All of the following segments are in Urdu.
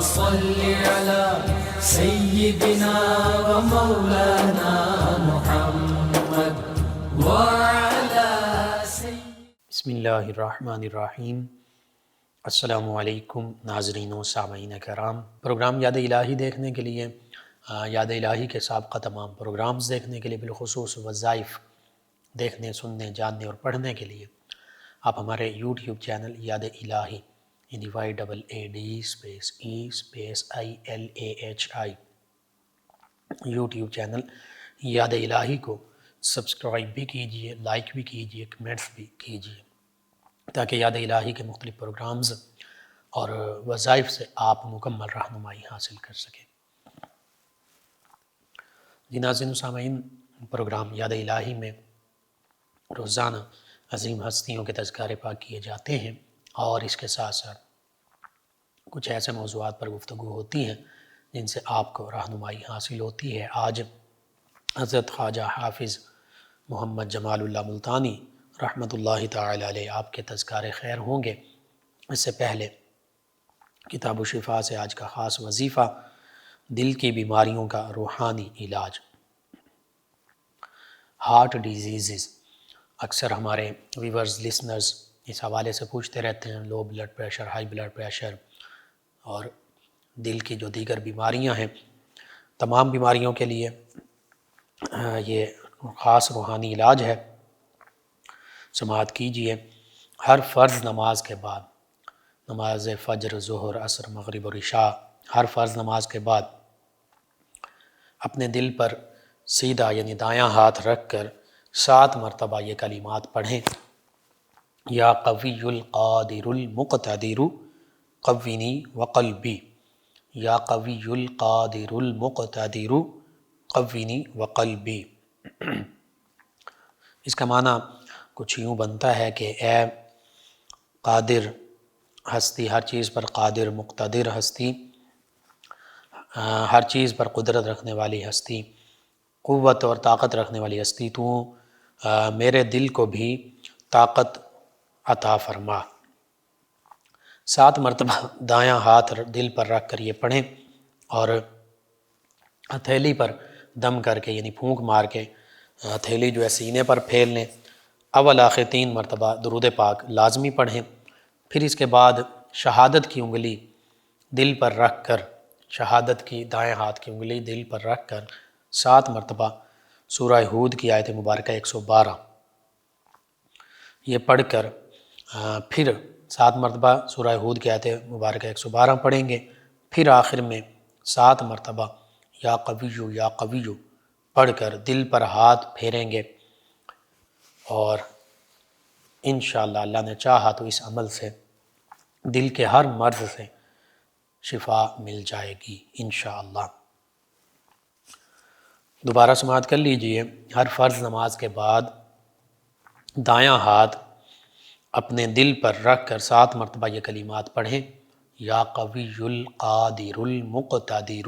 صل على سيدنا ومولانا محمد وعلى بسم اللہ الرحمن الرحیم۔ السلام علیکم ناظرین و سامعین کرام۔ پروگرام یاد الہی دیکھنے کے لیے، یاد الہی کے سابقہ تمام پروگرامز دیکھنے کے لیے، بالخصوص وظائف دیکھنے، سننے، جاننے اور پڑھنے کے لیے آپ ہمارے یوٹیوب چینل یاد الہی YAADESPACEILAHI یوٹیوب چینل یاد الہی کو سبسکرائب بھی کیجئے، لائک بھی کیجئے، کمنٹس بھی کیجئے، تاکہ یاد الہی کے مختلف پروگرامز اور وظائف سے آپ مکمل رہنمائی حاصل کر سکیں۔ ناظرین و سامعین، پروگرام یاد الہی میں روزانہ عظیم ہستیوں کے تذکارے پاک کیے جاتے ہیں، اور اس کے ساتھ ساتھ کچھ ایسے موضوعات پر گفتگو ہوتی ہیں جن سے آپ کو رہنمائی حاصل ہوتی ہے۔ آج حضرت خواجہ حافظ محمد جمال اللہ ملتانی رحمۃ اللہ تعالی علیہ آپ کے تذکارے خیر ہوں گے۔ اس سے پہلے کتاب و شفا سے آج کا خاص وظیفہ، دل کی بیماریوں کا روحانی علاج، ہارٹ ڈیزیزز۔ اکثر ہمارے ویورز، لسنرز اس حوالے سے پوچھتے رہتے ہیں، low blood pressure, high blood pressure اور دل کی جو دیگر بیماریاں ہیں۔ تمام بیماریوں کے لیے یہ خاص روحانی علاج ہے۔ سماعت کیجئے، ہر فرض نماز کے بعد، نماز فجر، ظہر، عصر، مغرب اور عشاء، ہر فرض نماز کے بعد اپنے دل پر سیدھا یعنی دایاں ہاتھ رکھ کر 7 مرتبہ یہ کلمات پڑھیں۔ یا قوی القادر المقتدر قوینی وقلبی، یا قوی القادر المقتدر قوینی وقلبی۔ اس کا معنی کچھ یوں بنتا ہے کہ اے قادر ہستی، ہر چیز پر قادر، مقتدر ہستی، ہر چیز پر قدرت رکھنے والی ہستی، قوت اور طاقت رکھنے والی ہستی، تو میرے دل کو بھی طاقت عطا فرما۔ 7 مرتبہ دایاں ہاتھ دل پر رکھ کر یہ پڑھیں، اور ہتھیلی پر دم کر کے یعنی پھونک مار کے ہتھیلی جو ہے سینے پر پھیر لیں۔ اول آخر 3 مرتبہ درود پاک لازمی پڑھیں۔ پھر اس کے بعد شہادت کی انگلی دل پر رکھ کر، شہادت کی دائیں ہاتھ کی انگلی دل پر رکھ کر 7 مرتبہ سورہ ہود کی آیت مبارکہ 112 یہ پڑھ کر پھر 7 مرتبہ سورہ ہود کی آیت مبارکہ 112 پڑھیں گے۔ پھر آخر میں 7 مرتبہ یا قویو یا قویو پڑھ کر دل پر ہاتھ پھیریں گے، اور انشاءاللہ اللہ نے چاہا تو اس عمل سے دل کے ہر مرض سے شفا مل جائے گی انشاءاللہ۔ دوبارہ سماعت کر لیجئے، ہر فرض نماز کے بعد دایاں ہاتھ اپنے دل پر رکھ کر 7 مرتبہ یہ کلمات پڑھیں۔ یا قوی القادر المقتدر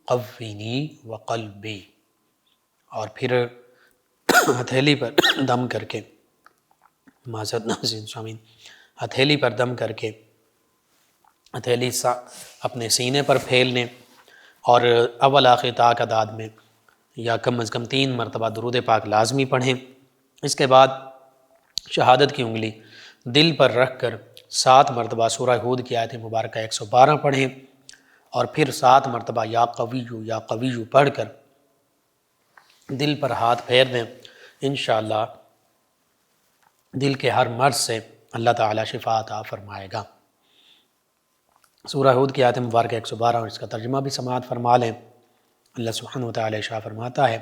قوینی وقلبی، اور پھر ہتھیلی پر دم کر کے، معذرت ناظرین سامعین، ہتھیلی پر دم کر کے ہتھیلی اپنے سینے پر پھیل لیں، اور اول آخر تا تعداد میں یا کم از کم 3 مرتبہ درود پاک لازمی پڑھیں۔ اس کے بعد شہادت کی انگلی دل پر رکھ کر 7 مرتبہ سورہ ہود کی آیت مبارکہ 112 پڑھیں، اور پھر 7 مرتبہ یا قویو یا قویو پڑھ کر دل پر ہاتھ پھیر دیں۔ انشاءاللہ دل کے ہر مرض سے اللہ تعالی شفا عطا فرمائے گا۔ سورہ ہود کی آیت مبارکہ 112 اور اس کا ترجمہ بھی سماعت فرما لیں۔ اللہ سبحانہ وتعالی ارشاد فرماتا ہے،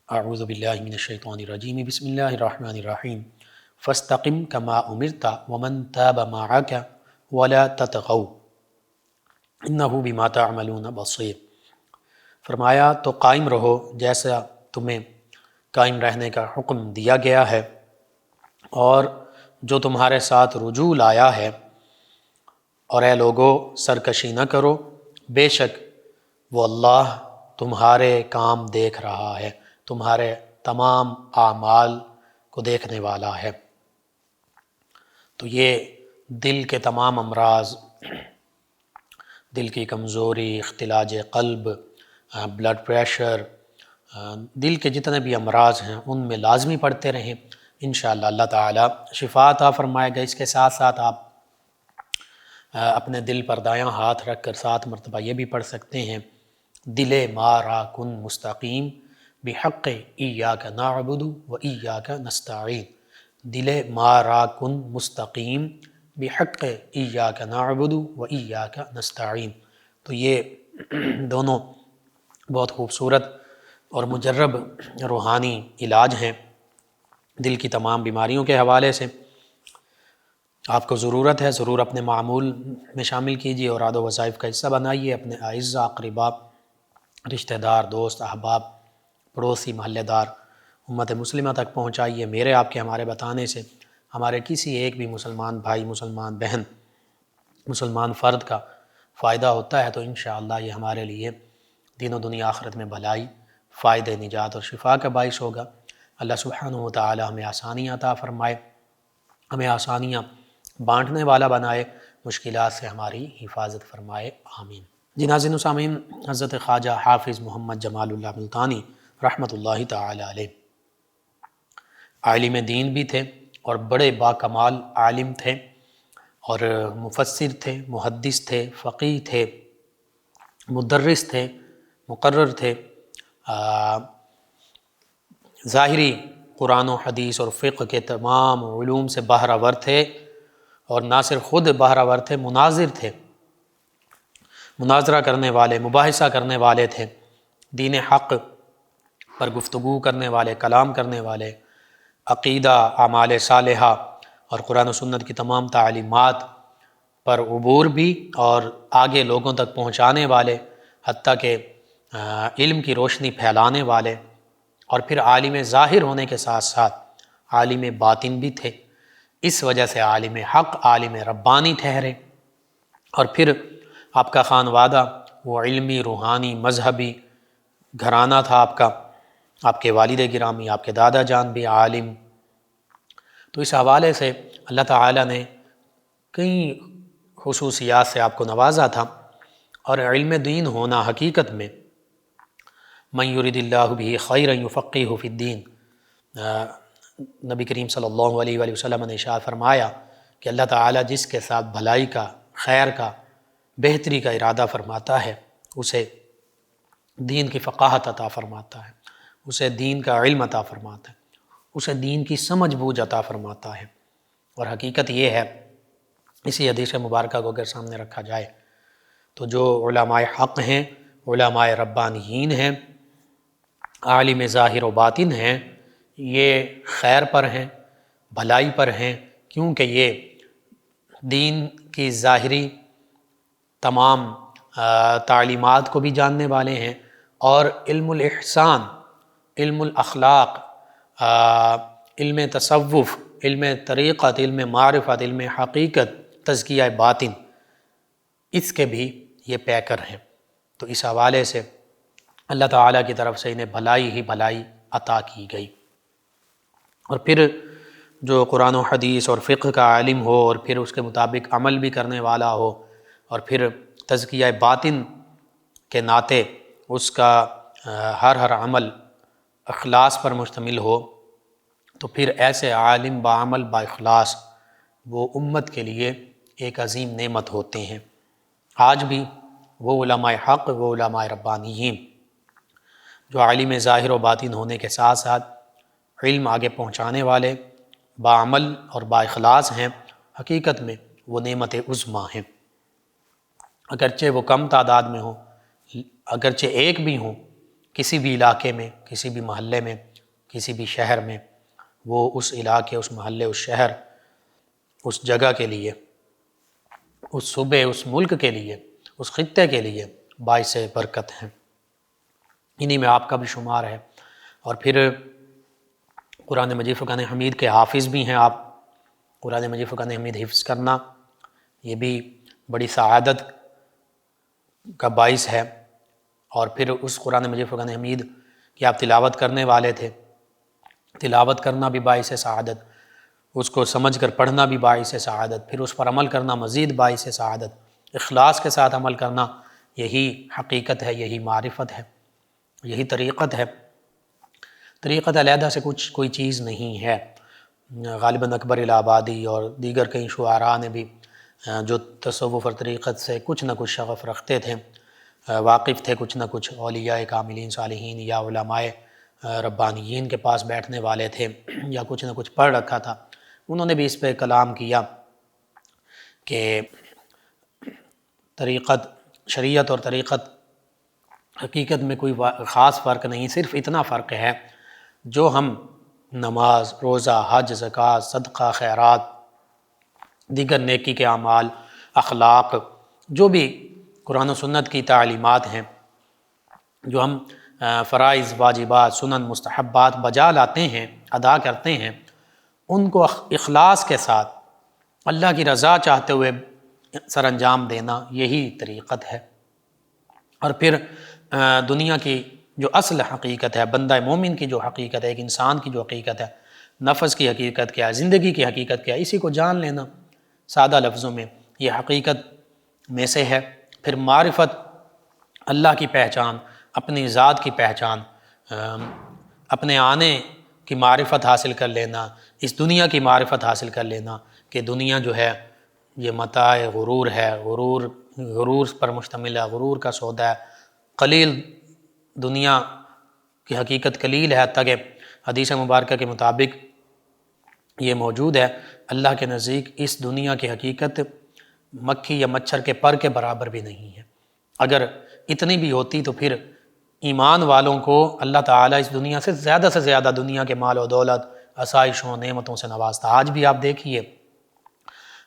اعوذ باللہ من الشیطان الرجیم، بسم اللہ الرحمن الرحیم، فاستقم کما امرت ومن تاب معک ولا تطغوا انہ بما تعملون بصیر۔ فرمایا تو قائم رہو جیسا تمہیں قائم رہنے کا حکم دیا گیا ہے، اور جو تمہارے ساتھ رجوع لایا ہے، اور اے لوگو سرکشی نہ کرو، بے شک وہ اللہ تمہارے کام دیکھ رہا ہے، تمہارے تمام اعمال کو دیکھنے والا ہے۔ تو یہ دل کے تمام امراض دل کی کمزوری، اختلاج قلب، بلڈ پریشر، دل کے جتنے بھی امراض ہیں ان میں لازمی پڑھتے رہیں، انشاءاللہ اللہ تعالی شفا عطا فرمائے گا۔ اس کے ساتھ ساتھ آپ اپنے دل پر دایاں ہاتھ رکھ کر 7 مرتبہ یہ بھی پڑھ سکتے ہیں، دل مارا کن مستقیم بحق ایاک نعبد و ایاک نستعین، دل مارا کن مستقیم بحق ایاک نعبد و ایاک نستعین۔ تو یہ دونوں بہت خوبصورت اور مجرب روحانی علاج ہیں دل کی تمام بیماریوں کے حوالے سے۔ آپ کو ضرورت ہے، ضرور اپنے معمول میں شامل کیجیے اور عاد و وظائف کا حصہ بنائیے، اپنے اعزاء، اقرباء، رشتہ دار، دوست، احباب، پڑوسی، محلے دار، امت مسلمہ تک پہنچائیے۔ میرے، آپ کے، ہمارے بتانے سے ہمارے کسی ایک بھی مسلمان بھائی، مسلمان بہن، مسلمان فرد کا فائدہ ہوتا ہے تو انشاءاللہ یہ ہمارے لیے دین و دنیا آخرت میں بھلائی، فائدہ، نجات اور شفا کا باعث ہوگا۔ اللہ سبحانہ و تعالی ہمیں آسانیاں عطا فرمائے، ہمیں آسانیاں بانٹنے والا بنائے، مشکلات سے ہماری حفاظت فرمائے، آمین۔ جی ناظرین و سامعین، حضرت خواجہ حافظ محمد جمال اللہ ملتانی رحمۃ اللہ تعالی علیہ عالم دین بھی تھے اور بڑے باکمال عالم تھے، اور مفسر تھے، محدث تھے، فقیہ تھے، مدرس تھے، مقرر تھے، ظاہری قرآن و حدیث اور فقہ کے تمام علوم سے بہرہ تھے، اور نہ صرف خود بہرہ تھے، مناظر تھے، مناظرہ کرنے والے، مباحثہ کرنے والے تھے، دین حق پر گفتگو کرنے والے، کلام کرنے والے، عقیدہ، اعمال صالحہ اور قرآن و سنت کی تمام تعلیمات پر عبور بھی، اور آگے لوگوں تک پہنچانے والے، حتیٰ کہ علم کی روشنی پھیلانے والے، اور پھر عالم ظاہر ہونے کے ساتھ ساتھ عالم باطن بھی تھے۔ اس وجہ سے عالم حق، عالم ربانی ٹھہرے، اور پھر آپ کا خانوادہ وہ علمی، روحانی، مذہبی گھرانہ تھا آپ کا، آپ کے والد گرامی، آپ کے دادا جان بھی عالم۔ تو اس حوالے سے اللہ تعالیٰ نے کئی خصوصیات سے آپ کو نوازا تھا، اور علم دین ہونا حقیقت میں من یرید اللہ بہ خیرا یفقہہ فی الدین، نبی کریم صلی اللہ علیہ وآلہ وسلم نے ارشاد فرمایا کہ اللہ تعالیٰ جس کے ساتھ بھلائی کا، خیر کا، بہتری کا ارادہ فرماتا ہے اسے دین کی فقاہت عطا فرماتا ہے، اسے دین کا علم عطا فرماتا ہے، اسے دین کی سمجھ بوجھ عطا فرماتا ہے۔ اور حقیقت یہ ہے، اسی حدیث مبارکہ کو اگر سامنے رکھا جائے تو جو علماء حق ہیں، علماء ربانیین ہیں، عالم ظاہر و باطن ہیں، یہ خیر پر ہیں، بھلائی پر ہیں، کیونکہ یہ دین کی ظاہری تمام تعلیمات کو بھی جاننے والے ہیں، اور علم الاحسان، علم الاخلاق، علم تصوف، علم طریقت، علم معرفت، علم حقیقت، تزکیہ باطن، اس کے بھی یہ پیکر ہیں۔ تو اس حوالے سے اللہ تعالیٰ کی طرف سے انہیں بھلائی ہی بھلائی عطا کی گئی۔ اور پھر جو قرآن و حدیث اور فقہ کا عالم ہو، اور پھر اس کے مطابق عمل بھی کرنے والا ہو، اور پھر تزکیہ باطن کے ناطے اس کا ہر عمل اخلاص پر مشتمل ہو، تو پھر ایسے عالم با عمل با اخلاص وہ امت کے لیے ایک عظیم نعمت ہوتے ہیں۔ آج بھی وہ علماء حق، وہ علماء ربانیین جو عالم ظاہر و باطن ہونے کے ساتھ ساتھ علم آگے پہنچانے والے، باعمل اور با اخلاص ہیں، حقیقت میں وہ نعمت عظمیٰ ہیں۔ اگرچہ وہ کم تعداد میں ہوں، اگرچہ ایک بھی ہوں، کسی بھی علاقے میں، کسی بھی محلے میں، کسی بھی شہر میں، وہ اس علاقے، اس محلے، اس شہر، اس جگہ کے لیے، اس صوبے، اس ملک کے لیے، اس خطے کے لیے باعث برکت ہیں۔ انہی میں آپ کا بھی شمار ہے۔ اور پھر قرآن مجید فرقان حمید کے حافظ بھی ہیں آپ۔ قرآن مجید فرقان حمید حفظ کرنا یہ بھی بڑی سعادت کا باعث ہے، اور پھر اس قرآن مجید فرقان حمید کی آپ تلاوت کرنے والے تھے، تلاوت کرنا بھی باعث سعادت، اس کو سمجھ کر پڑھنا بھی باعث سعادت، پھر اس پر عمل کرنا مزید باعث سعادت، اخلاص کے ساتھ عمل کرنا، یہی حقیقت ہے، یہی معرفت ہے، یہی طریقت ہے۔ طریقت علیحدہ سے کوئی چیز نہیں ہے۔ غالباً اکبر الہ آبادی اور دیگر کئی شعراء نے بھی جو تصوف اور طریقت سے کچھ نہ کچھ شغف رکھتے تھے، واقف تھے کچھ نہ کچھ اولیاء کاملین صالحین یا علماء ربانیین کے پاس بیٹھنے والے تھے، یا کچھ نہ کچھ پڑھ رکھا تھا، انہوں نے بھی اس پہ کلام کیا کہ طریقت، شریعت اور طریقت حقیقت میں کوئی خاص فرق نہیں، صرف اتنا فرق ہے جو ہم نماز، روزہ، حج، زکوٰۃ، صدقہ، خیرات، دیگر نیکی کے اعمال، اخلاق، جو بھی قرآن و سنت کی تعلیمات ہیں، جو ہم فرائض، واجبات، سنن، مستحبات بجا لاتے ہیں، ادا کرتے ہیں، ان کو اخلاص کے ساتھ اللہ کی رضا چاہتے ہوئے سر انجام دینا، یہی طریقت ہے۔ اور پھر دنیا کی جو اصل حقیقت ہے، بندہ مومن کی جو حقیقت ہے، ایک انسان کی جو حقیقت ہے، نفس کی حقیقت کیا ہے، زندگی کی حقیقت کیا ہے، اسی کو جان لینا سادہ لفظوں میں، یہ حقیقت میں سے ہے۔ پھر معرفت، اللہ کی پہچان، اپنی ذات کی پہچان، اپنے آنے کی معرفت حاصل کر لینا، اس دنیا کی معرفت حاصل کر لینا کہ دنیا جو ہے یہ متاع غرور ہے، غرور پر مشتمل ہے، غرور کا سودا ہے، قلیل دنیا کی حقیقت قلیل ہے، حتیٰ کہ حدیث مبارکہ کے مطابق یہ موجود ہے، اللہ کے نزدیک اس دنیا کی حقیقت مکھی یا مچھر کے پر کے برابر بھی نہیں ہے۔ اگر اتنی بھی ہوتی تو پھر ایمان والوں کو اللہ تعالیٰ اس دنیا سے زیادہ دنیا کے مال و دولت، آسائشوں، نعمتوں سے نوازتا۔ آج بھی آپ دیکھیے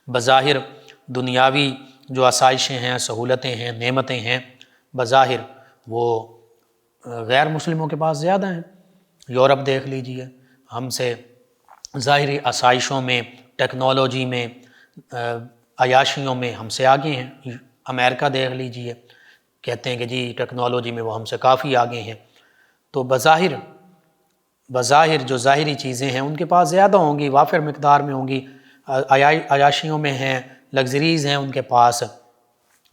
بظاہر دنیاوی جو آسائشیں ہیں، سہولتیں ہیں، نعمتیں ہیں، بظاہر وہ غیر مسلموں کے پاس زیادہ ہیں۔ یورپ دیکھ لیجئے، ہم سے ظاہری آسائشوں میں، ٹیکنالوجی میں، عیاشیوں میں ہم سے آگے ہیں۔ امریکہ دیکھ لیجئے، کہتے ہیں کہ جی ٹیکنالوجی میں وہ ہم سے کافی آگے ہیں۔ تو بظاہر جو ظاہری چیزیں ہیں ان کے پاس زیادہ ہوں گی، وافر مقدار میں ہوں گی، عیاشیوں میں ہیں، لگژریز ہیں ان کے پاس،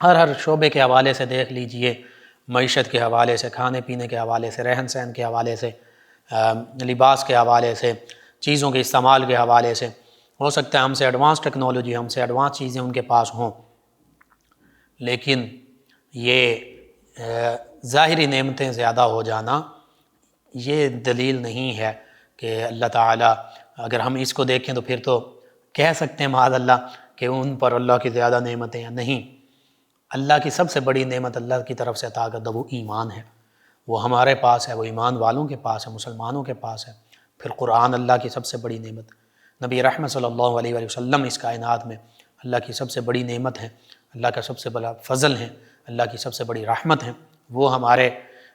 ہر شعبے کے حوالے سے دیکھ لیجئے، معیشت کے حوالے سے، کھانے پینے کے حوالے سے، رہن سہن کے حوالے سے، لباس کے حوالے سے، چیزوں کے استعمال کے حوالے سے، ہو سکتا ہے ہم سے ایڈوانس ٹیکنالوجی، ہم سے ایڈوانس چیزیں ان کے پاس ہوں، لیکن یہ ظاہری نعمتیں زیادہ ہو جانا یہ دلیل نہیں ہے کہ اللہ تعالیٰ، اگر ہم اس کو دیکھیں تو پھر تو کہہ سکتے ہیں معاذ اللہ کہ ان پر اللہ کی زیادہ نعمتیں ہیں۔ نہیں، اللہ کی سب سے بڑی نعمت اللہ کی طرف سے عطا کردہ وہ ایمان ہے، وہ ہمارے پاس ہے، وہ ایمان والوں کے پاس ہے، مسلمانوں کے پاس ہے۔ پھر قرآن اللہ کی سب سے بڑی نعمت، نبی رحمت صلی اللہ علیہ وآلہ وسلم اس کائنات میں اللہ کی سب سے بڑی نعمت ہے، اللہ کا سب سے بڑا فضل ہے، اللہ کی سب سے بڑی رحمت ہے۔ وہ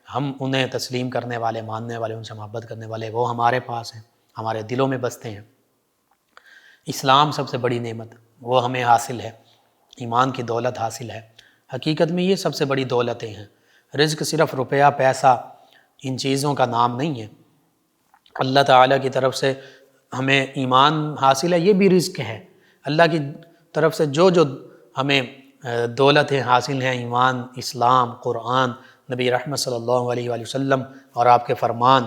ہم انہیں تسلیم کرنے والے، ماننے والے، ان سے محبت کرنے والے، وہ ہمارے پاس ہیں، ہمارے دلوں میں بستے ہیں۔ اسلام سب سے بڑی نعمت، وہ ہمیں حاصل ہے، ایمان کی دولت حاصل ہے۔ حقیقت میں یہ سب سے بڑی دولتیں ہیں۔ رزق صرف روپیہ، پیسہ، ان چیزوں کا نام نہیں ہے۔ اللہ تعالیٰ کی طرف سے ہمیں ایمان حاصل ہے، یہ بھی رزق ہے۔ اللہ کی طرف سے جو ہمیں دولتیں حاصل ہیں، ایمان، اسلام، قرآن، نبی رحمت صلی اللہ علیہ وآلہ وسلم اور آپ کے فرمان،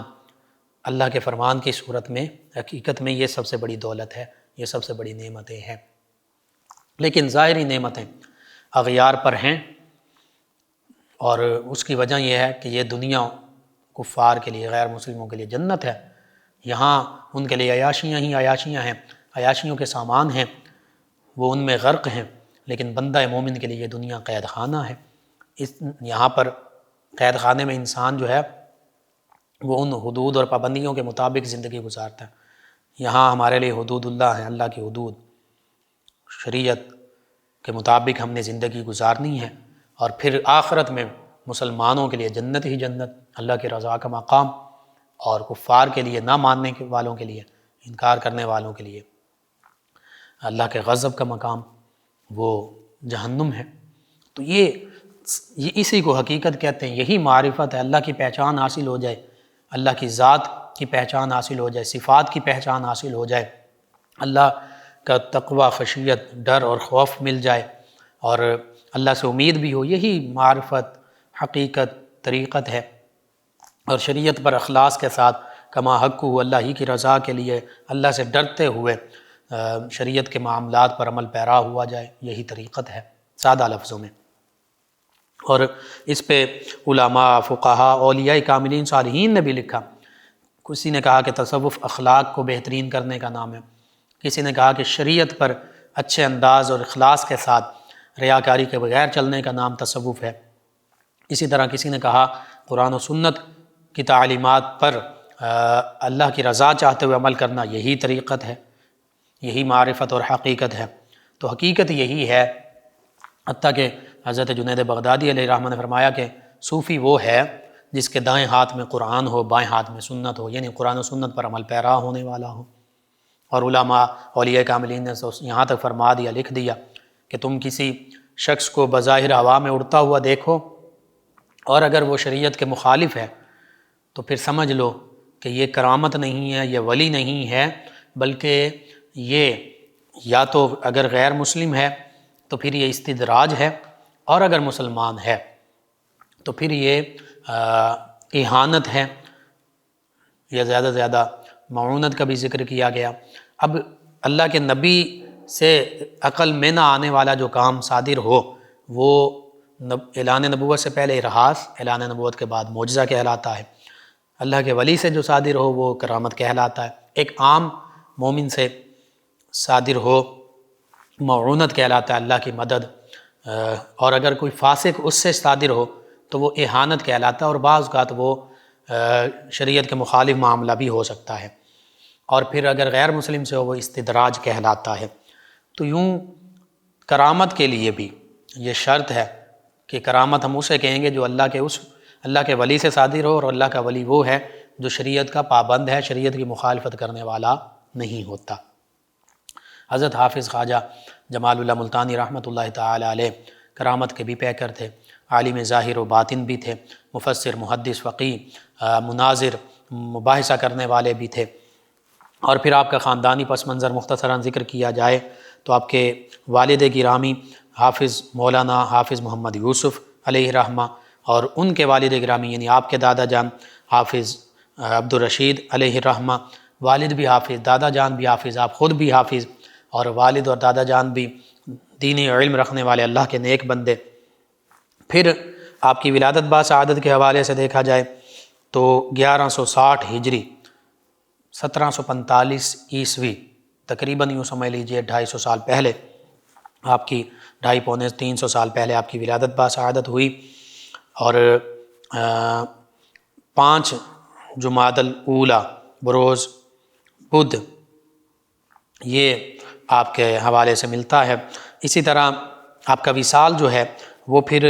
اللہ کے فرمان کی صورت میں، حقیقت میں یہ سب سے بڑی دولت ہے، یہ سب سے بڑی نعمتیں ہیں۔ لیکن ظاہری نعمتیں اغیار پر ہیں، اور اس کی وجہ یہ ہے کہ یہ دنیا کفار کے لیے، غیر مسلموں کے لیے جنت ہے، یہاں ان کے لیے عیاشیاں ہی عیاشیاں ہیں، عیاشیوں کے سامان ہیں، وہ ان میں غرق ہیں۔ لیکن بندہ مومن کے لیے یہ دنیا قید خانہ ہے۔ یہاں پر قید خانے میں انسان جو ہے وہ ان حدود اور پابندیوں کے مطابق زندگی گزارتا ہے۔ یہاں ہمارے لیے حدود اللہ ہیں، اللہ کی حدود، شریعت کے مطابق ہم نے زندگی گزارنی ہے، اور پھر آخرت میں مسلمانوں کے لیے جنت ہی جنت، اللہ کی رضا کا مقام، اور کفار کے لیے، نہ ماننے والوں کے لیے، انکار کرنے والوں کے لیے اللہ کے غضب کا مقام، وہ جہنم ہے۔ تو یہ اسی کو حقیقت کہتے ہیں، یہی معرفت ہے۔ اللہ کی پہچان حاصل ہو جائے، اللہ کی ذات کی پہچان حاصل ہو جائے، صفات کی پہچان حاصل ہو جائے، اللہ کا تقوی، خشیت، ڈر اور خوف مل جائے، اور اللہ سے امید بھی ہو، یہی معرفت، حقیقت، طریقت ہے۔ اور شریعت پر اخلاص کے ساتھ کما حق ہو، اللہ ہی کی رضا کے لیے اللہ سے ڈرتے ہوئے شریعت کے معاملات پر عمل پیرا ہوا جائے، یہی طریقت ہے سادہ لفظوں میں۔ اور اس پہ علماء، فقہاء، اولیاء کاملین، صالحین نے بھی لکھا۔ کسی نے کہا کہ تصوف اخلاق کو بہترین کرنے کا نام ہے، کسی نے کہا کہ شریعت پر اچھے انداز اور اخلاص کے ساتھ ریاکاری کے بغیر چلنے کا نام تصوف ہے۔ اسی طرح کسی نے کہا قرآن و سنت کی تعلیمات پر اللہ کی رضا چاہتے ہوئے عمل کرنا یہی طریقت ہے، یہی معرفت اور حقیقت ہے۔ تو حقیقت یہی ہے، حتیٰ کہ حضرت جنید بغدادی علیہ الرحمہ نے فرمایا کہ صوفی وہ ہے جس کے دائیں ہاتھ میں قرآن ہو، بائیں ہاتھ میں سنت ہو، یعنی قرآن و سنت پر عمل پیرا ہونے والا ہو۔ اور علماء، اولیاء کاملین نے یہاں تک فرما دیا، لکھ دیا کہ تم کسی شخص کو بظاہر ہوا میں اڑتا ہوا دیکھو اور اگر وہ شریعت کے مخالف ہے تو پھر سمجھ لو کہ یہ کرامت نہیں ہے، یہ ولی نہیں ہے، بلکہ یہ یا تو اگر غیر مسلم ہے تو پھر یہ استدراج ہے، اور اگر مسلمان ہے تو پھر یہ اہانت ہے، یا زیادہ سے زیادہ معونت کا بھی ذکر کیا گیا۔ اب اللہ کے نبی سے عقل میں نہ آنے والا جو کام صادر ہو وہ اعلان نبوت سے پہلے ارہاس، اعلان نبوت کے بعد معجزہ کہلاتا ہے۔ اللہ کے ولی سے جو صادر ہو وہ کرامت کہلاتا ہے۔ ایک عام مومن سے صادر ہو معونت کہلاتا ہے، اللہ کی مدد، اور اگر کوئی فاسق اس سے صادر ہو تو وہ اہانت کہلاتا ہے، اور بعض اوقات وہ شریعت کے مخالف معاملہ بھی ہو سکتا ہے، اور پھر اگر غیر مسلم سے ہو وہ استدراج کہلاتا ہے۔ تو یوں کرامت کے لیے بھی یہ شرط ہے کہ کرامت ہم اسے کہیں گے جو اللہ کے ولی سے صادر ہو، اور اللہ کا ولی وہ ہے جو شریعت کا پابند ہے، شریعت کی مخالفت کرنے والا نہیں ہوتا۔ حضرت حافظ خواجہ جمال اللہ ملتانی رحمۃ اللہ تعالی علیہ کرامت کے بھی پیکر تھے، عالم ظاہر و باطن بھی تھے، مفسر، محدث، فقیہ، مناظر، مباحثہ کرنے والے بھی تھے۔ اور پھر آپ کا خاندانی پس منظر مختصراً ذکر کیا جائے تو آپ کے والد گرامی حافظ مولانا حافظ محمد یوسف علیہ الرحمہ، اور ان کے والد گرامی یعنی آپ کے دادا جان حافظ عبد الرشید علیہ الرحمہ، والد بھی حافظ، دادا جان بھی حافظ، آپ خود بھی حافظ، اور والد اور دادا جان بھی دینی علم رکھنے والے اللہ کے نیک بندے۔ پھر آپ کی ولادت باسعادت کے حوالے سے دیکھا جائے تو 1160 ہجری 1745 عیسوی، تقریباً یوں سمجھ لیجئے 250 سال پہلے آپ کی 250-300 سال پہلے آپ کی ولادت باسعادت ہوئی، اور 5 جمادی الاولیٰ بروز بدھ یہ آپ کے حوالے سے ملتا ہے۔ اسی طرح آپ کا وصال جو ہے وہ پھر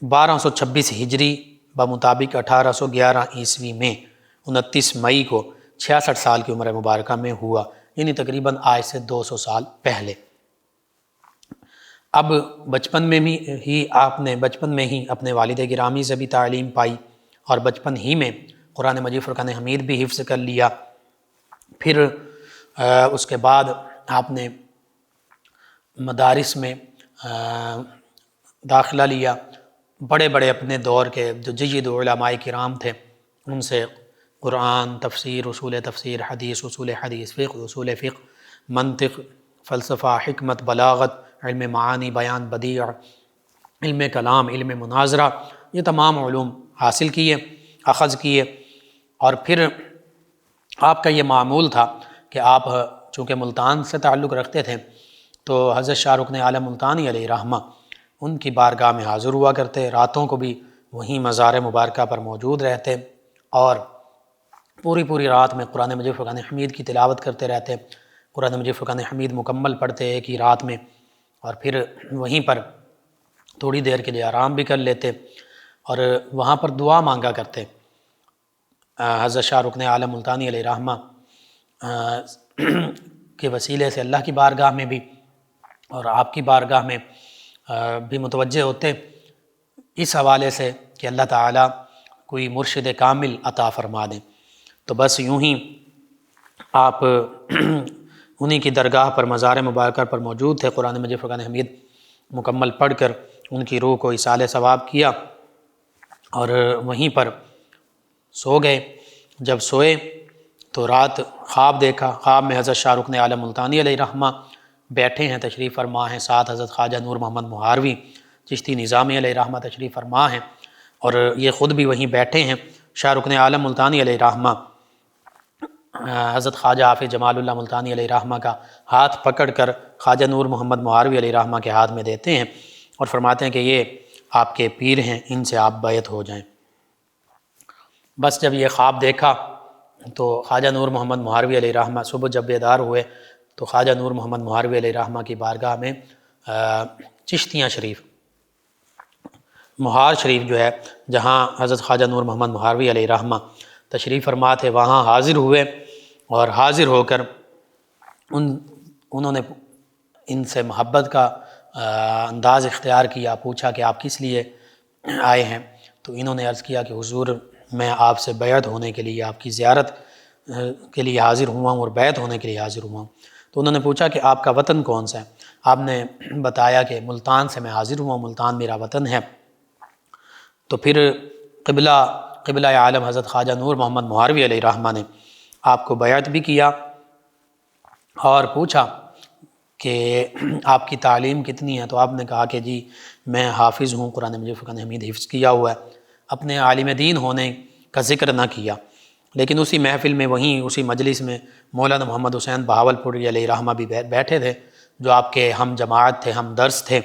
1226 ہجری بمطابق 1811 عیسوی میں 29 مئی کو 66 سال کی عمر مبارکہ میں ہوا، یعنی تقریباً آج سے 200 سال پہلے۔ اب بچپن میں ہی اپنے والد گرامی سے بھی تعلیم پائی، اور بچپن ہی میں قرآن مجید فرقان حمید بھی حفظ کر لیا۔ پھر اس کے بعد آپ نے مدارس میں داخلہ لیا، بڑے بڑے اپنے دور کے جو جید علماء کرام تھے ان سے قرآن، تفسیر، اصول تفسیر، حدیث، اصول حدیث، فقہ، اصول فقہ، منطق، فلسفہ، حکمت، بلاغت، علم معانی، بیان بدیع، علم کلام، علم مناظرہ، یہ تمام علوم حاصل کیے، اخذ کیے۔ اور پھر آپ کا یہ معمول تھا کہ آپ چونکہ ملتان سے تعلق رکھتے تھے تو حضرت شاہ رکن عالم ملتانی علیہ رحمہ ان کی بارگاہ میں حاضر ہوا کرتے، راتوں کو بھی وہیں مزار مبارکہ پر موجود رہتے، اور پوری رات میں قرآن مجید فرقان حمید کی تلاوت کرتے رہتے، قرآن مجید فرقان حمید مکمل پڑھتے ایک ہی رات میں، اور پھر وہیں پر تھوڑی دیر کے لیے آرام بھی کر لیتے، اور وہاں پر دعا مانگا کرتے۔ حضرت شاہ رکن عالم ملتانی علیہ رحمہ کے وسیلے سے اللہ کی بارگاہ میں بھی اور آپ کی بارگاہ میں بھی متوجہ ہوتے اس حوالے سے کہ اللہ تعالیٰ کوئی مرشد کامل عطا فرما دیں۔ تو بس یوں ہی آپ انہی کی درگاہ پر مزار مبارکہ پر موجود تھے، قرآن مجید فرقان حمید مکمل پڑھ کر ان کی روح کو ایصال ثواب کیا اور وہیں پر سو گئے۔ جب سوئے تو رات خواب دیکھا، خواب میں حضرت شاہ رکن عالم ملتانی علیہ رحمہ بیٹھے ہیں، تشریف فرما ہیں، ساتھ حضرت خواجہ نور محمد مہاروی چشتی نظامی علیہ رحمہ تشریف فرما ہیں، اور یہ خود بھی وہیں بیٹھے ہیں۔ شاہ رکن عالم ملتانی علیہ رحمہ حضرت خواجہ حافظ جمال اللہ ملتانی علیہ رحمہ کا ہاتھ پکڑ کر خواجہ نور محمد مہاروی علیہ رحمہ کے ہاتھ میں دیتے ہیں اور فرماتے ہیں کہ یہ آپ کے پیر ہیں، ان سے آپ بیعت ہو جائیں۔ بس جب یہ خواب دیکھا تو خواجہ نور محمد مہاروی علیہ رحمہ صبح جب بیدار ہوئے تو خواجہ نور محمد مہاروی علیہ رحمہ کی بارگاہ میں چشتیاں شریف، مہار شریف جو ہے جہاں حضرت خواجہ نور محمد مہاروی علیہ رحمہ تشریف فرما تھے، وہاں حاضر ہوئے اور حاضر ہو کر انہوں نے ان سے محبت کا انداز اختیار کیا، پوچھا کہ آپ کس لیے آئے ہیں؟ تو انہوں نے عرض کیا کہ حضور میں آپ سے بیعت ہونے کے لیے، آپ کی زیارت کے لیے حاضر ہوا ہوں اور بیعت ہونے کے لیے حاضر ہوا ہوں۔ تو انہوں نے پوچھا کہ آپ کا وطن کون سا ہے؟ آپ نے بتایا کہ ملتان سے میں حاضر ہوا ہوں، ملتان میرا وطن ہے۔ تو پھر قبلہ عالم حضرت خواجہ نور محمد مہاروی علیہ رحمہ نے آپ کو بیعت بھی کیا اور پوچھا کہ آپ کی تعلیم کتنی ہے؟ تو آپ نے کہا کہ جی میں حافظ ہوں، قرآن مجید فقہ حمید حفظ کیا ہوا ہے۔ اپنے عالم دین ہونے کا ذکر نہ کیا، لیکن اسی محفل میں، وہیں اسی مجلس میں مولانا محمد حسین بہاول پوری علیہ رحمہ بھی بیٹھے تھے، جو آپ کے ہم جماعت تھے، ہم درس تھے۔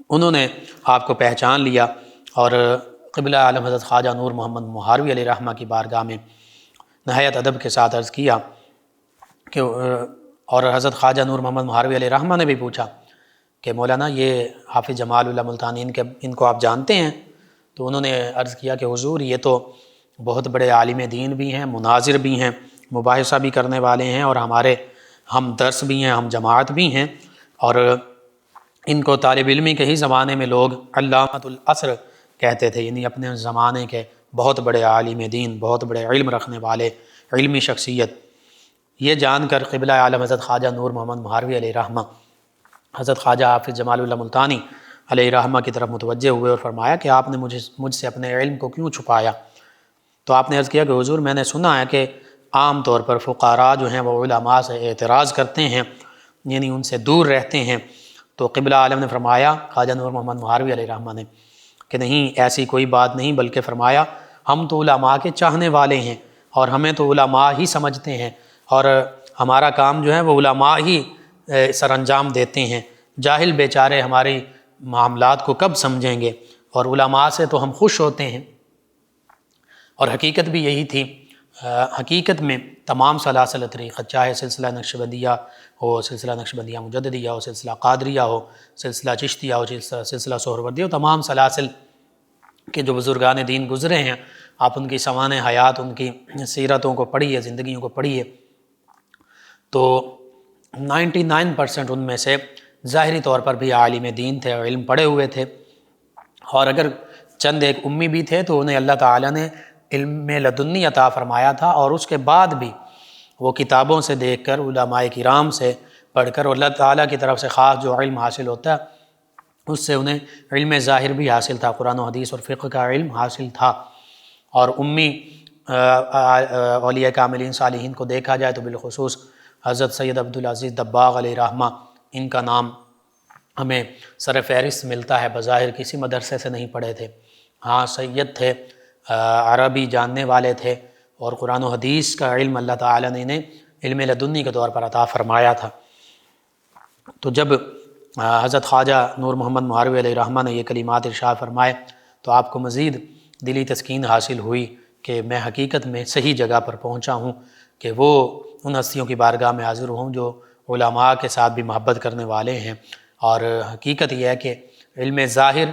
انہوں نے آپ کو پہچان لیا اور قبلہ عالم حضرت خواجہ نور محمد مہاروی علیہ رحمہ کی بارگاہ میں نہایت ادب کے ساتھ عرض کیا کہ، اور حضرت خواجہ نور محمد مہاروی علیہ رحمہ نے بھی پوچھا کہ مولانا یہ حافظ جمال اللہ ملتانی ان کو آپ جانتے ہیں؟ تو انہوں نے عرض کیا کہ حضور یہ تو بہت بڑے عالم دین بھی ہیں، مناظر بھی ہیں، مباحثہ بھی کرنے والے ہیں، اور ہمارے ہم درس بھی ہیں، ہم جماعت بھی ہیں، اور ان کو طالب علمی کے ہی زمانے میں لوگ علامۃ العصر کہتے تھے، یعنی اپنے زمانے کے بہت بڑے عالم دین، بہت بڑے علم رکھنے والے، علمی شخصیت۔ یہ جان کر قبلہ عالم حضرت خواجہ نور محمد مہاروی علیہ رحمہ حضرت خواجہ حافظ جمال اللہ ملتانی علیہ رحمہ کی طرف متوجہ ہوئے اور فرمایا کہ آپ نے مجھ سے اپنے علم کو کیوں چھپایا؟ تو آپ نے عرض کیا کہ حضور میں نے سنا ہے کہ عام طور پر فقراء جو ہیں وہ علماء سے اعتراض کرتے ہیں، یعنی ان سے دور رہتے ہیں۔ تو قبلہ عالم نے فرمایا، خواجہ نور محمد مہاروی علیہ رحمہ نے، کہ نہیں ایسی کوئی بات نہیں، بلکہ فرمایا ہم تو علماء کے چاہنے والے ہیں اور ہمیں تو علماء ہی سمجھتے ہیں، اور ہمارا کام جو ہے وہ علماء ہی سر انجام دیتے ہیں، جاہل بیچارے ہماری معاملات کو کب سمجھیں گے، اور علماء سے تو ہم خوش ہوتے ہیں۔ اور حقیقت بھی یہی تھی۔ حقیقت میں تمام سلاسل طریقت، چاہے سلسلہ نقشبندیہ ہو، سلسلہ نقشبندیہ مجددیہ ہو، سلسلہ قادریہ ہو، سلسلہ چشتیہ ہو، سلسلہ سہروردیہ ہو، تمام سلاسل کے جو بزرگان دین گزرے ہیں، آپ ان کی سوانح حیات، ان کی سیرتوں کو پڑھیے، زندگیوں کو پڑھیے، تو 99% ان میں سے ظاہری طور پر بھی عالم دین تھے، علم پڑھے ہوئے تھے، اور اگر چند ایک امی بھی تھے تو انہیں اللہ تعالیٰ نے علم لدنی عطا فرمایا تھا، اور اس کے بعد بھی وہ کتابوں سے دیکھ کر، علماء کرام سے پڑھ کر، اور اللہ تعالیٰ کی طرف سے خاص جو علم حاصل ہوتا ہے اس سے انہیں علم ظاہر بھی حاصل تھا، قرآن و حدیث اور فقہ کا علم حاصل تھا۔ اور امی اولیاء کاملین صالحین کو دیکھا جائے تو بالخصوص حضرت سید عبدالعزیز دباغ علیہ رحمہ، ان کا نام ہمیں سر فہرست ملتا ہے، بظاہر کسی مدرسے سے نہیں پڑھے تھے، ہاں سید تھے، عربی جاننے والے تھے، اور قرآن و حدیث کا علم اللہ تعالیٰ نے انہیں علم لدنی کے طور پر عطا فرمایا تھا۔ تو جب حضرت خواجہ نور محمد مہاروی علیہ رحمہ نے یہ کلمات ارشاد فرمائے تو آپ کو مزید دلی تسکین حاصل ہوئی کہ میں حقیقت میں صحیح جگہ پر پہنچا ہوں، کہ وہ ان ہستیوں کی بارگاہ میں حاضر ہوں جو علماء کے ساتھ بھی محبت کرنے والے ہیں۔ اور حقیقت یہ ہے کہ علم ظاہر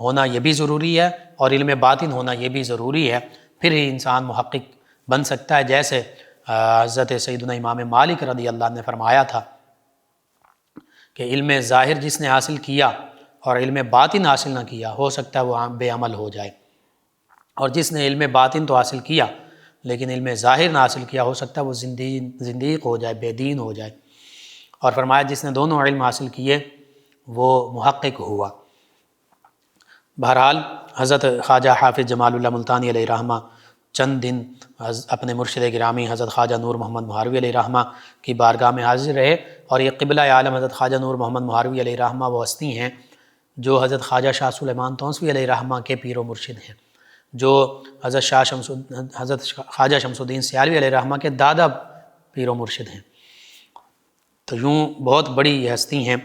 ہونا یہ بھی ضروری ہے اور علم باطن ہونا یہ بھی ضروری ہے، پھر ہی انسان محقق بن سکتا ہے۔ جیسے حضرت سیدنا امام مالک رضی اللہ عنہ نے فرمایا تھا کہ علم ظاہر جس نے حاصل کیا اور علم باطن حاصل نہ کیا، ہو سکتا ہے وہ بے عمل ہو جائے، اور جس نے علم باطن تو حاصل کیا لیکن علم ظاہر نہ حاصل کیا، ہو سکتا ہے وہ زندیق ہو جائے، بے دین ہو جائے۔ اور فرمایا جس نے دونوں علم حاصل کیے وہ محقق ہوا۔ بہرحال حضرت خواجہ حافظ جمال اللہ ملتانی علیہ رحمہ چند دن اپنے مرشد گرامی حضرت خواجہ نور محمد مہاروی علیہ رحمہ کی بارگاہ میں حاضر رہے، اور یہ قبلہ عالم حضرت خواجہ نور محمد مہاروی علیہ رحمہ وہ ہستی ہیں جو حضرت خواجہ شاہ سلیمان تونسوی علیہ رحمہ کے پیر و مرشد ہیں، جو حضرت خواجہ شمس الدین سیالوی علیہ رحمہ کے دادا پیر و مرشد ہیں۔ تو یوں بہت بڑی یہ ہستی ہیں،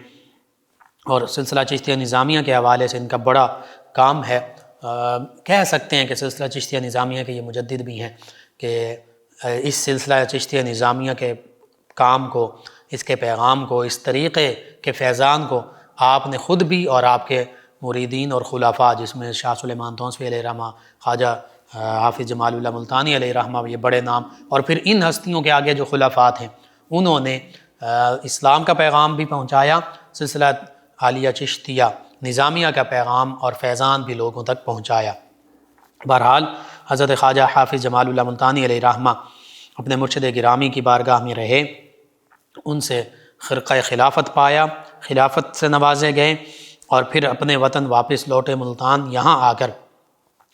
اور سلسلہ چشتیہ نظامیہ کے حوالے سے ان کا بڑا کام ہے۔ کہہ سکتے ہیں کہ سلسلہ چشتیہ نظامیہ کے یہ مجدد بھی ہیں، کہ اس سلسلہ چشتیہ نظامیہ کے کام کو، اس کے پیغام کو، اس طریقے کے فیضان کو آپ نے خود بھی اور آپ کے مریدین اور خلفاء، جس میں شاہ سلیمان تونسوی علیہ رحمہ، خواجہ حافظ جمال اللہ ملتانی علیہ رحمہ، یہ بڑے نام، اور پھر ان ہستیوں کے آگے جو خلفات ہیں انہوں نے اسلام کا پیغام بھی پہنچایا، سلسلہ عالیہ چشتیہ نظامیہ کا پیغام اور فیضان بھی لوگوں تک پہنچایا۔ بہرحال حضرت خواجہ حافظ جمال اللہ ملتانی علیہ رحمہ اپنے مرشد گرامی کی بارگاہ میں رہے، ان سے خرقہ خلافت پایا، خلافت سے نوازے گئے، اور پھر اپنے وطن واپس لوٹے ملتان۔ یہاں آ کر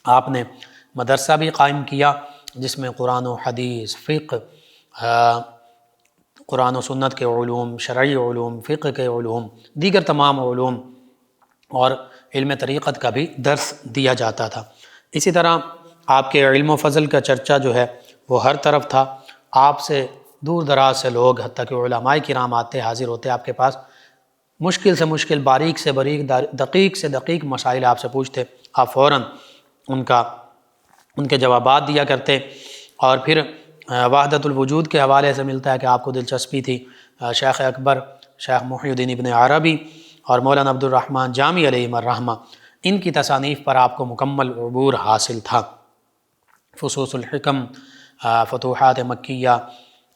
آپ نے مدرسہ بھی قائم کیا، جس میں قرآن و حدیث، فقہ، قرآن و سنت کے علوم، شرعی علوم، فقہ کے علوم، دیگر تمام علوم اور علم طریقت کا بھی درس دیا جاتا تھا۔ اسی طرح آپ کے علم و فضل کا چرچا جو ہے وہ ہر طرف تھا، آپ سے دور دراز سے لوگ، حتیٰ کہ علماء کرام آتے، حاضر ہوتے آپ کے پاس، مشکل سے مشکل، باریک سے باریک، دقیق سے دقیق مسائل آپ سے پوچھتے، آپ فوراً ان کے جوابات دیا کرتے۔ اور پھر وحدت الوجود کے حوالے سے ملتا ہے کہ آپ کو دلچسپی تھی، شیخ اکبر، شیخ محی الدین ابن عربی اور مولانا عبد الرحمن جامی علیہ الرحمہ، ان کی تصانیف پر آپ کو مکمل عبور حاصل تھا۔ فصوص الحکم، فتوحات مکیہ،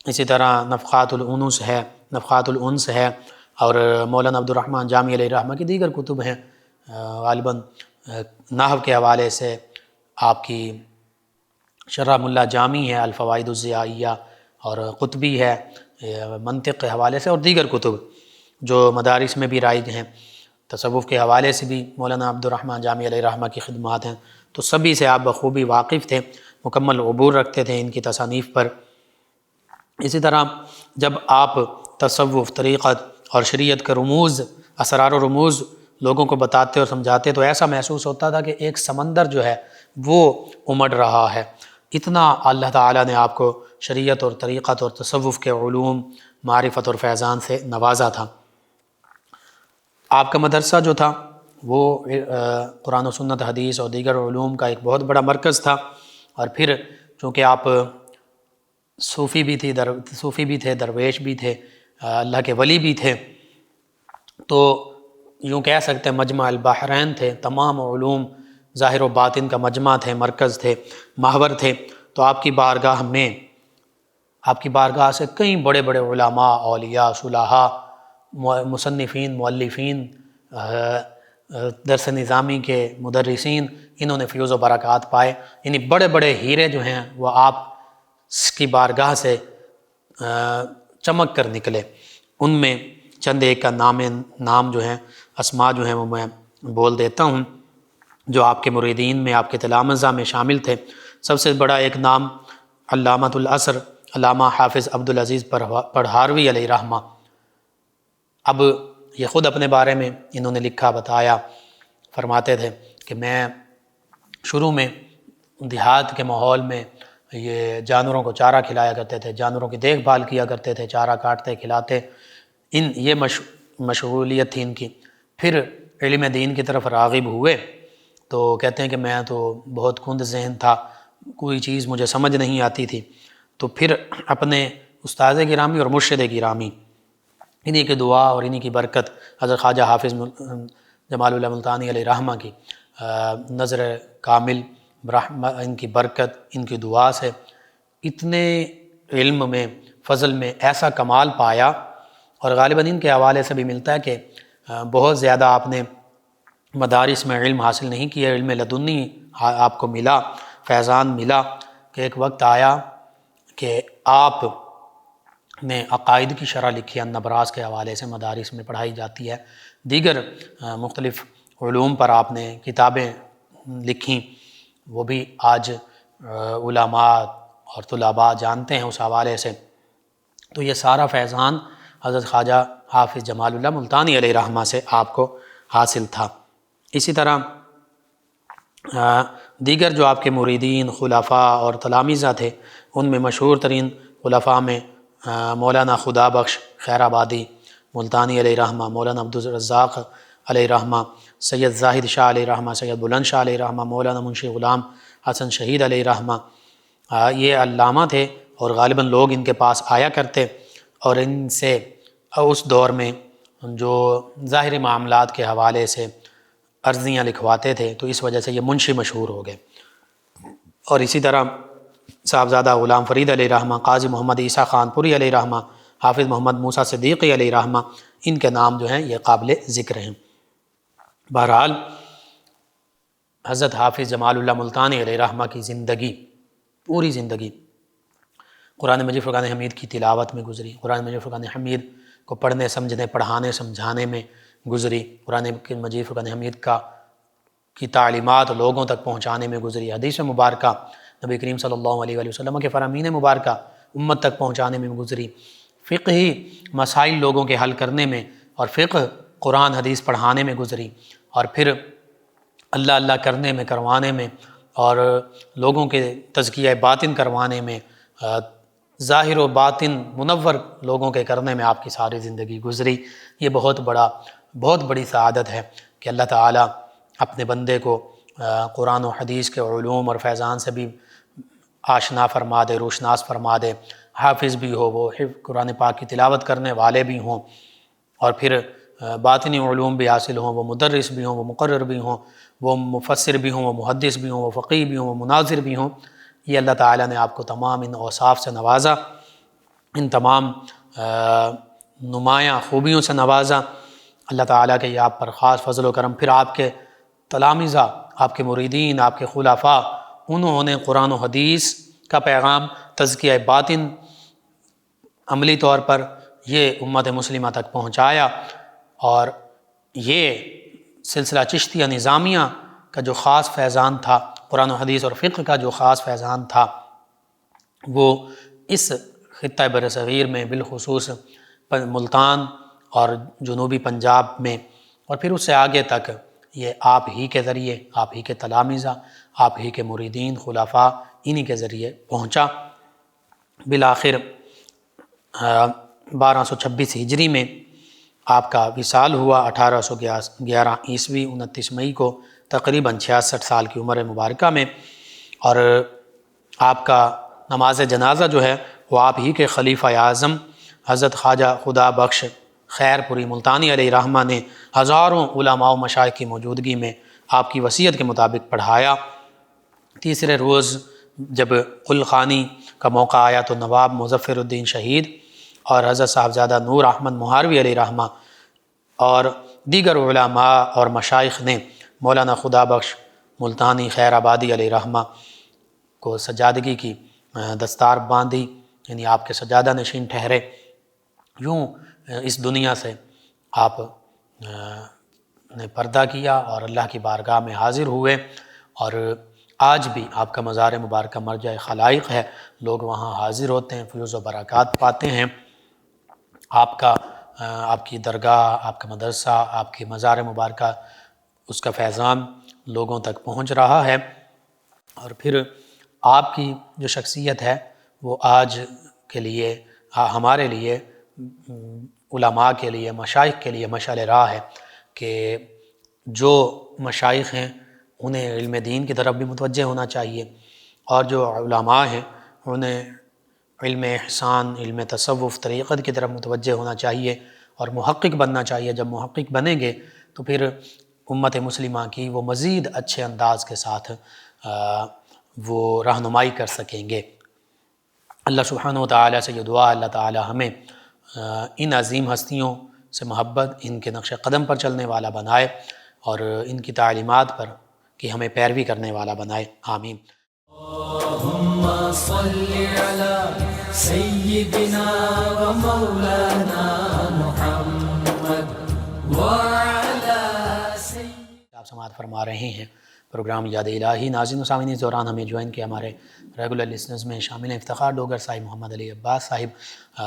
اسی طرح نفخات الانس ہے، اور مولانا عبد الرحمن جامی علیہ الرحمہ کی دیگر کتب ہیں، غالباً نحو کے حوالے سے آپ کی شرح ملا جامی ہے، الفوائد الضیائیہ، اور قطبی ہے منطق کے حوالے سے، اور دیگر کتب جو مدارس میں بھی رائج ہیں۔ تصوف کے حوالے سے بھی مولانا عبد الرحمن جامی علیہ الرحمہ کی خدمات ہیں، تو سبھی سے آپ بخوبی واقف تھے، مکمل عبور رکھتے تھے ان کی تصانیف پر۔ اسی طرح جب آپ تصوف، طریقت اور شریعت کے رموز، اسرار و رموز لوگوں کو بتاتے اور سمجھاتے، تو ایسا محسوس ہوتا تھا کہ ایک سمندر جو ہے وہ امڑ رہا ہے، اتنا اللہ تعالیٰ نے آپ کو شریعت اور طریقت اور تصوف کے علوم، معرفت اور فیضان سے نوازا تھا۔ آپ کا مدرسہ جو تھا وہ قرآن و سنت، حدیث اور دیگر علوم کا ایک بہت بڑا مرکز تھا، اور پھر چونکہ آپ صوفی بھی تھے، درویش بھی تھے، اللہ کے ولی بھی تھے، تو یوں کہہ سکتے ہیں مجمع البحرین تھے، تمام علوم ظاہر و باطن کا مجمع تھے، مرکز تھے، محور تھے۔ تو آپ کی بارگاہ سے کئی بڑے بڑے علماء، اولیاء، صلحاء، مصنفین، مؤلفین، درس نظامی کے مدرسین، انہوں نے فیوز و برکات پائے۔ یعنی بڑے بڑے ہیرے جو ہیں وہ آپ کی بارگاہ سے چمک کر نکلے۔ ان میں چند ایک کا نام جو ہیں، اسماء جو ہیں وہ میں بول دیتا ہوں، جو آپ کے مریدین میں، آپ کے تلامذہ میں شامل تھے۔ سب سے بڑا ایک نام علامۃ العصر، علامہ حافظ عبدالعزیز پڑھاروی علیہ رحمہ۔ اب یہ خود اپنے بارے میں انہوں نے لکھا، بتایا، فرماتے تھے کہ میں شروع میں دیہات کے ماحول میں یہ جانوروں کو چارہ کھلایا کرتے تھے، جانوروں کی دیکھ بھال کیا کرتے تھے، چارہ کاٹتے، کھلاتے، یہ مشغولیت تھی ان کی۔ پھر علم دین کی طرف راغب ہوئے تو کہتے ہیں کہ میں تو بہت کند ذہن تھا، کوئی چیز مجھے سمجھ نہیں آتی تھی، تو پھر اپنے استاد گرامی اور مرشد گرامی، انہی کی دعا اور انہی کی برکت، حضرت خواجہ حافظ جمال اللہ ملتانی علیہ رحمہ کی نظر کامل برحمہ، ان کی برکت، ان کی دعا سے اتنے علم میں، فضل میں ایسا کمال پایا۔ اور غالباً ان کے حوالے سے بھی ملتا ہے کہ بہت زیادہ آپ نے مدارس میں علم حاصل نہیں کیا، علم لدنی آپ کو ملا، فیضان ملا، کہ ایک وقت آیا کہ آپ نے عقائد کی شرح لکھی، النبراس کے حوالے سے مدارس میں پڑھائی جاتی ہے، دیگر مختلف علوم پر آپ نے کتابیں لکھیں، وہ بھی آج علماء اور طلباء جانتے ہیں اس حوالے سے۔ تو یہ سارا فیضان حضرت خواجہ حافظ جمال اللہ ملتانی علیہ رحمہ سے آپ کو حاصل تھا۔ اسی طرح دیگر جو آپ کے مریدین، خلفاء اور تلامذہ تھے، ان میں مشہور ترین خلفاء میں مولانا خدا بخش خیر آبادی ملتانی علیہ رحمہ، مولانا عبدالرزاق علیہ رحمہ، سید زاہد شاہ علیہ رحمہ، سید بلند شاہ علیہ رحمہ، مولانا منشی غلام حسن شہید علیہ رحمہ، یہ علامہ تھے اور غالباً لوگ ان کے پاس آیا کرتے اور ان سے اس دور میں جو ظاہری معاملات کے حوالے سے عرضیاں لکھواتے تھے، تو اس وجہ سے یہ منشی مشہور ہو گئے۔ اور اسی طرح صاحبزادہ غلام فرید علیہ رحمہ، قاضی محمد عیسیٰ خان پوری علیہ رحمہ، حافظ محمد موسیٰ صدیقی علیہ رحمہ، ان کے نام جو ہیں یہ قابل ذکر ہیں۔ بہرحال حضرت حافظ جمال اللہ ملتانی علیہ رحمہ کی زندگی، پوری زندگی قرآن مجید فرقان حمید کی تلاوت میں گزری، قرآن مجید فرقان حمید کو پڑھنے، سمجھنے، پڑھانے، سمجھانے میں گزری، قرآن مجید فرقان حمید کی تعلیمات لوگوں تک پہنچانے میں گزری، حدیث مبارکہ نبی کریم صلی اللہ علیہ وسلم کے فرامین مبارکہ امت تک پہنچانے میں گزری، فقہی مسائل لوگوں کے حل کرنے میں اور فقہ قرآن حدیث پڑھانے میں گزری، اور پھر اللہ اللہ کرنے میں، کروانے میں، اور لوگوں کے تزکیہ باطن کروانے میں، ظاہر و باطن منور لوگوں کے کرنے میں آپ کی ساری زندگی گزری۔ یہ بہت بڑی سعادت ہے کہ اللہ تعالیٰ اپنے بندے کو قرآن و حدیث کے علوم اور فیضان سے بھی آشنا فرما دے، روشناس فرما دے، حافظ بھی ہو، وہ قرآن پاک کی تلاوت کرنے والے بھی ہوں، اور پھر باطنی علوم بھی حاصل ہوں، وہ مدرس بھی ہوں، وہ مقرر بھی ہوں، وہ مفسر بھی ہوں، وہ محدث بھی ہوں، وہ فقیہ بھی ہوں، وہ مناظر بھی ہوں۔ یہ اللہ تعالیٰ نے آپ کو تمام ان اوصاف سے نوازا، ان تمام نمایاں خوبیوں سے نوازا۔ اللہ تعالیٰ کے یہ آپ پر خاص فضل و کرم۔ پھر آپ کے تلامذہ، آپ کے مریدین، آپ کے خلفاء، انہوں نے قرآن و حدیث کا پیغام، تزکیہ باطن عملی طور پر یہ امت مسلمہ تک پہنچایا، اور یہ سلسلہ چشتیہ نظامیہ کا جو خاص فیضان تھا، قرآن و حدیث اور فقہ کا جو خاص فیضان تھا، وہ اس خطہ برصغیر میں بالخصوص ملتان اور جنوبی پنجاب میں، اور پھر اس سے آگے تک یہ آپ ہی کے ذریعے، آپ ہی کے تلامذہ، آپ ہی کے مریدین، خلفاء، انہی کے ذریعے پہنچا۔ بالآخر 1226 ہجری میں آپ کا وصال ہوا، 1811 عیسوی 29 مئی کو، تقریباً 66 سال کی عمر مبارکہ میں، اور آپ کا نماز جنازہ جو ہے وہ آپ ہی کے خلیفہ اعظم حضرت خواجہ خدا بخش خیر پوری ملتانی علیہ رحمہ نے ہزاروں علماء و مشائخ کی موجودگی میں آپ کی وصیت کے مطابق پڑھایا۔ تیسرے روز جب قلخانی کا موقع آیا تو نواب مظفر الدین شہید اور حضرت صاحبزادہ نور احمد مہاروی علیہ رحمہ اور دیگر علماء اور مشائخ نے مولانا خدا بخش ملتانی خیر آبادی علیہ رحمہ کو سجادگی کی دستار باندھی، یعنی آپ کے سجادہ نشین ٹھہرے۔ یوں اس دنیا سے آپ نے پردہ کیا اور اللہ کی بارگاہ میں حاضر ہوئے، اور آج بھی آپ کا مزار مبارکہ مرجع خلائق ہے، لوگ وہاں حاضر ہوتے ہیں، فیوز و برکات پاتے ہیں۔ آپ کی درگاہ، آپ کا مدرسہ، آپ کی مزار مبارکہ، اس کا فیضان لوگوں تک پہنچ رہا ہے، اور پھر آپ کی جو شخصیت ہے وہ آج کے لیے، ہمارے لیے، علماء کے لیے، مشائخ کے لیے مشعل راہ ہے کہ جو مشائخ ہیں انہیں علم دین کی طرف بھی متوجہ ہونا چاہیے، اور جو علماء ہیں انہیں علم احسان، علم تصوف، طریقت کی طرف متوجہ ہونا چاہیے اور محقق بننا چاہیے۔ جب محقق بنیں گے تو پھر امت مسلمہ کی وہ مزید اچھے انداز کے ساتھ وہ رہنمائی کر سکیں گے۔ اللہ سبحانہ و تعالیٰ سے یہ دعا، اللہ تعالیٰ ہمیں ان عظیم ہستیوں سے محبت، ان کے نقش قدم پر چلنے والا بنائے، اور ان کی تعلیمات پر کہ ہمیں پیروی کرنے والا بنائے۔ آمین۔ اللہم صلی علی سیدنا و مولانا محمد آپ سماعت فرما رہے ہیں پروگرام یاد الہی۔ ناظرین و سامعین، اس دوران ہمیں جوائن کیا ہمارے ریگولر لسنرز میں شامل ہیں افتخار ڈوگر صاحب، محمد علی عباس صاحب،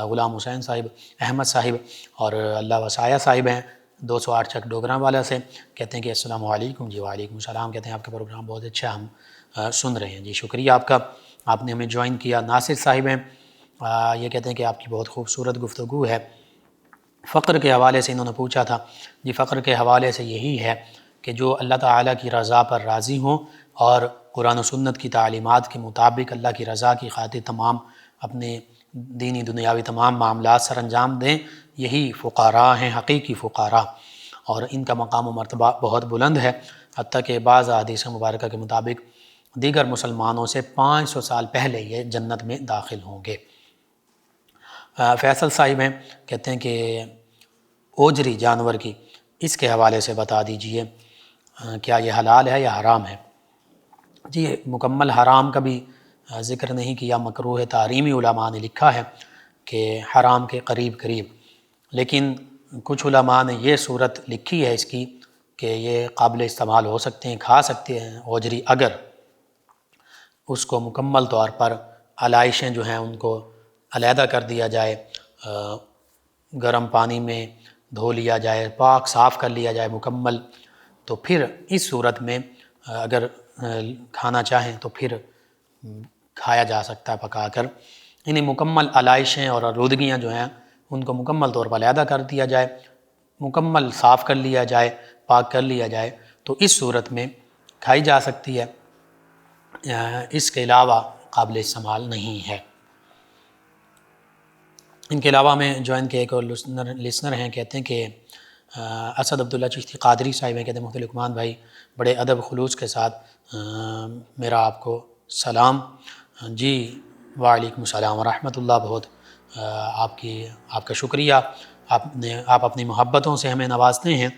غلام حسین صاحب، احمد صاحب اور اللہ وسایہ صاحب ہیں 208 چک ڈوگراں والا سے۔ کہتے ہیں کہ السلام علیکم۔ جی وعلیکم السلام۔ کہتے ہیں آپ کا پروگرام بہت اچھا ہم سن رہے ہیں۔ جی شکریہ آپ کا، آپ نے ہمیں جوائن کیا۔ ناصر صاحب ہیں، یہ کہتے ہیں کہ آپ کی بہت خوبصورت گفتگو ہے۔ فقر کے حوالے سے انہوں نے پوچھا تھا۔ جی فقر کے حوالے سے یہی ہے کہ جو اللہ تعالیٰ کی رضا پر راضی ہوں اور قرآن و سنت کی تعلیمات کے مطابق اللہ کی رضا کی خاطر تمام اپنے دینی دنیاوی تمام معاملات سر انجام دیں، یہی فقراء ہیں، حقیقی فقراء، اور ان کا مقام و مرتبہ بہت بلند ہے، حتیٰ کہ بعض احادیث مبارکہ کے مطابق دیگر مسلمانوں سے 500 سال پہلے یہ جنت میں داخل ہوں گے۔ فیصل صاحب ہیں، کہتے ہیں کہ اوجری جانور کی اس کے حوالے سے بتا دیجئے کیا یہ حلال ہے یا حرام ہے؟ جی مکمل حرام کا بھی ذکر نہیں کیا، مکروہ تحریمی علماء نے لکھا ہے کہ حرام کے قریب قریب، لیکن کچھ علماء نے یہ صورت لکھی ہے اس کی کہ یہ قابل استعمال ہو سکتے ہیں، کھا سکتے ہیں اوجری، اگر اس کو مکمل طور پر علائشیں جو ہیں ان کو علیحدہ کر دیا جائے، گرم پانی میں دھو لیا جائے، پاک صاف کر لیا جائے مکمل، تو پھر اس صورت میں اگر کھانا چاہیں تو پھر کھایا جا سکتا ہے پکا کر۔ انہیں مکمل علائشیں اور آلودگیاں جو ہیں ان کو مکمل طور پر علیحدہ کر دیا جائے، مکمل صاف کر لیا جائے، پاک کر لیا جائے، تو اس صورت میں کھائی جا سکتی ہے، اس کے علاوہ قابل استعمال نہیں ہے۔ ان کے علاوہ میں جوائن کے ایک اور لسنر ہیں، کہتے ہیں کہ اسد عبداللہ چشتی قادری صاحب ہیں، کہتے ہیں مفتی لقمان بھائی بڑے ادب خلوص کے ساتھ میرا آپ کو سلام۔ جی وعلیکم السلام ورحمۃ اللہ، بہت آپ کا شکریہ، آپ اپنی محبتوں سے ہمیں نوازتے ہیں۔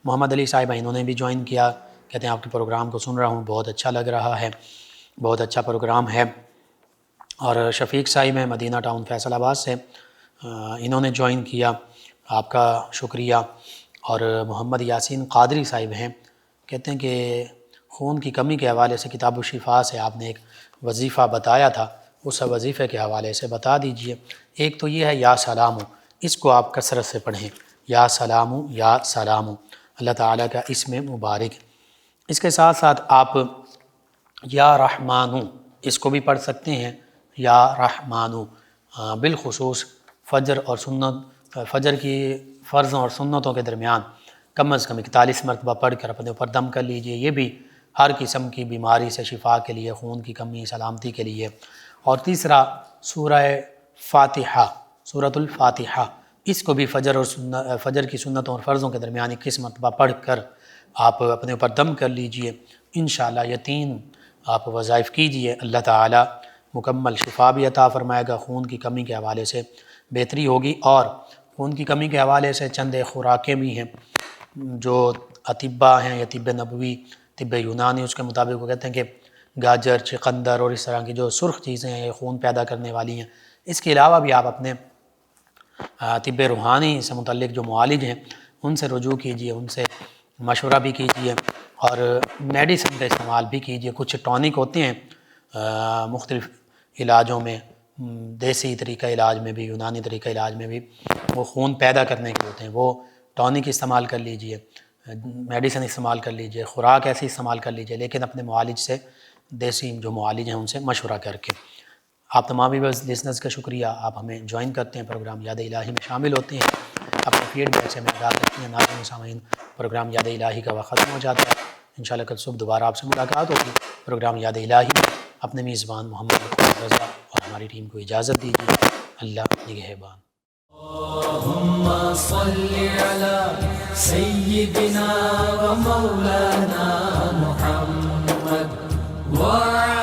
محمد علی صاحب انہوں نے بھی جوائن کیا، کہتے ہیں آپ کے پروگرام کو سن رہا ہوں، بہت اچھا لگ رہا ہے، بہت اچھا پروگرام ہے۔ اور شفیق صاحب ہیں مدینہ ٹاؤن فیصل آباد سے، انہوں نے جوائن کیا، آپ کا شکریہ۔ اور محمد یاسین قادری صاحب ہیں، کہتے ہیں کہ خون کی کمی کے حوالے سے کتاب الشفاء سے آپ نے ایک وظیفہ بتایا تھا، اس وظیفے کے حوالے سے بتا دیجئے۔ ایک تو یہ ہے یا سلامو، اس کو آپ کثرت سے پڑھیں، یا سلامو یا سلامو، اللہ تعالیٰ کا اسم مبارک۔ اس کے ساتھ ساتھ آپ یا رحمانو اس کو بھی پڑھ سکتے ہیں، یا رحمانو، بالخصوص فجر کی فرضوں اور سنتوں کے درمیان کم از کم 41 مرتبہ پڑھ کر اپنے اوپر دم کر لیجئے، یہ بھی ہر قسم کی بیماری سے شفا کے لیے، خون کی کمی سلامتی کے لیے۔ اور تیسرا سورہ فاتحہ، سورۃ الفاتحہ، اس کو بھی فجر کی سنتوں اور فرضوں کے درمیان 21 مرتبہ پڑھ کر آپ اپنے اوپر دم کر لیجئے، انشاءاللہ یقین آپ وظائف کیجئے، اللہ تعالیٰ مکمل شفا بھی عطا فرمائے گا، خون کی کمی کے حوالے سے بہتری ہوگی۔ اور خون کی کمی کے حوالے سے چند خوراکیں بھی ہیں جو اطباء ہیں، یا طب نبوی، طب یونانی، اس کے مطابق وہ کہتے ہیں کہ گاجر، چقندر اور اس طرح کی جو سرخ چیزیں ہیں یہ خون پیدا کرنے والی ہیں۔ اس کے علاوہ بھی آپ اپنے طب روحانی سے متعلق جو معالج ہیں ان سے رجوع کیجئے، ان سے مشورہ بھی کیجئے، اور میڈیسن کا استعمال بھی کیجئے۔ کچھ ٹونک ہوتے ہیں مختلف علاجوں میں، دیسی طریقہ علاج میں بھی، یونانی طریقہ علاج میں بھی، وہ خون پیدا کرنے کے ہوتے ہیں، وہ ٹونک استعمال کر لیجئے، میڈیسن استعمال کر لیجئے، خوراک ایسی استعمال کر لیجئے، لیکن اپنے معالج سے، دیسی جو معالج ہیں ان سے مشورہ کر کے۔ آپ تمام لسنرز کا شکریہ، آپ ہمیں جوائن کرتے ہیں، پروگرام یاد الہی میں شامل ہوتے ہیں، اپنے فیڈ بیک سے ہمیں ادا کرتے ہیں۔ ناظرین و سامعین، پروگرام یاد الہی کا وقت ختم ہو جاتا ہے، انشاءاللہ کل صبح دوبارہ آپ سے ملاقات ہوگی پروگرام یاد الہی میں۔ اپنے میزبان محمد رضا اور ہماری ٹیم کو اجازت دیجیے، اللہ نگہبان۔ اللهم صل على سيدنا ومولانا محمد وعلى